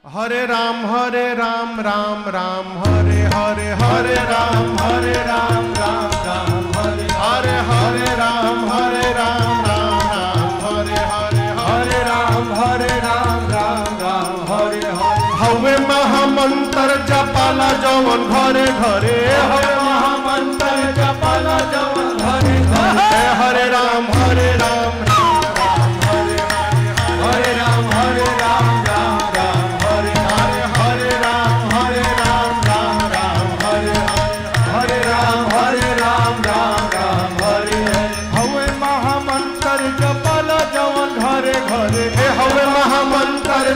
हरे राम राम राम हरे हरे हरे राम राम राम हरे हरे राम राम हरे हरे राम राम हरे हरे हवे महामंत्र जपाला जवन घरे घरे हवे महामंत्र जपाला जवन घरे घरे हरे राम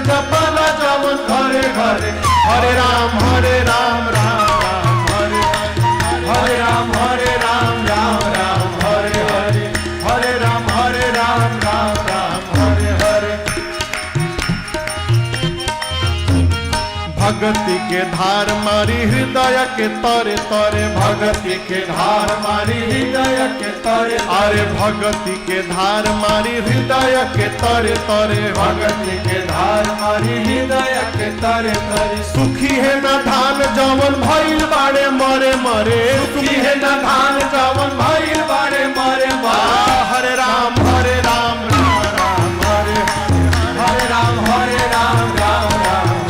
जपल जवन घरे घरे हरे राम राम हरे हरे राम राम हरे हरे राम राम हरे हरे भगति के धार मारी हृदय के तरे तरे भगति के धार मारी हृदय के तरे अरे भगति के धार मारी हृदय के तरे तरे भगति के धार मारी हृदय के तरे तरे सुखी है न धान जवन भइल बाड़े मरे मरे सुखी है न धान जवन भइल बाड़े मरे मरे हरे राम राम हरे राम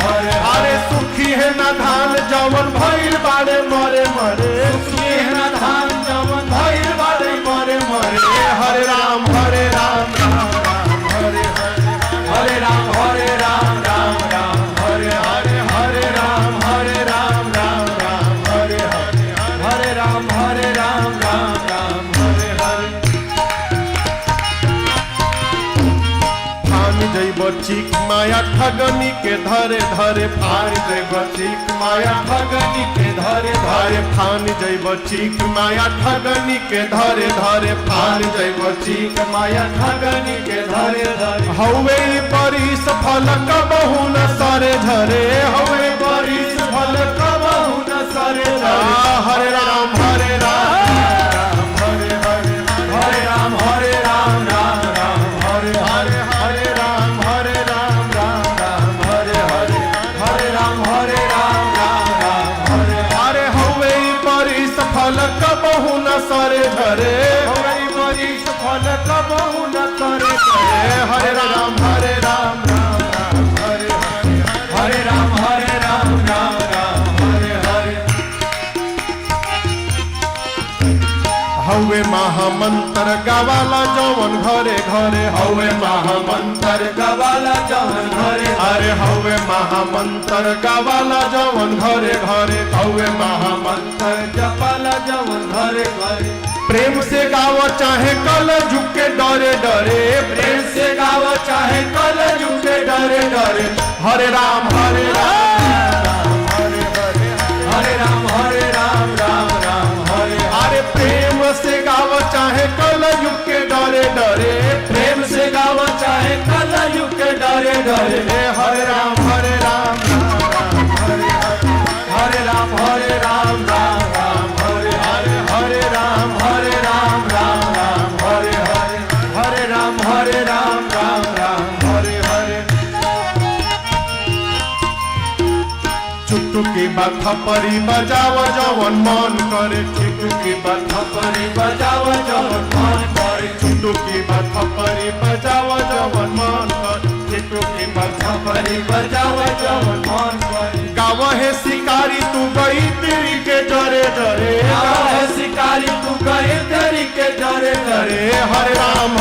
हरे अरे सुखी है न धान जवन भइल बाड़े मरे मरे सुखी है न धान जवन भइल बाड़े मरे मरे हरे राम हरे राम हरे राम हरे राम हरे फानी जैब चिक माया ठगनी के धरे धरे फानी जैब चिक माया ठगनी के धरे धरे फानी जैब चिक माया ठगनी के धरे धरे फानी जैब चिक माया ठगनी के धरे धरे हवे बरिस फल कबहु न सरे झरे हवे बरिस फल कबहु न सरे झरे हरे राम हरे राम फल कबहु न सरे झरे हमारी बरिस फल कबहु न सरे झरे हरे राम हरे राम हरे हरे हवे महामंत्र गवाला जवन घरे घरे हवे महामंत्र गवाला जवन घरे अरे हवे महामंत्र गवाला जवन घरे घरे हवे महामंत्र जपाला जवन घरे घरे प्रेम से गाव चाहे कल झुके डरे डरे प्रेम से गाव चाहे कल झुके डरे डरे हरे राम हरे राम हरे अरे प्रेम से गाव चाहे कल युग के डरे डरे प्रेम से गाव चाहे कल युग के डरे डरे हरे राम हरे राम हरे राम हरे राम हरे राम हरे हरे चुटकी बाथा परी बजाव जवन मन करे चुटकी बाथा परी बजाव जवन मन करे चुटकी बाथा परी बजाव जवन मन करे चुटकी बाथा परी बजाव जवन मन करे गाव है शिकारी तू गई तेरी के डरे डरे गाव है शिकारी तू गई तेरी के डरे डरे हरे राम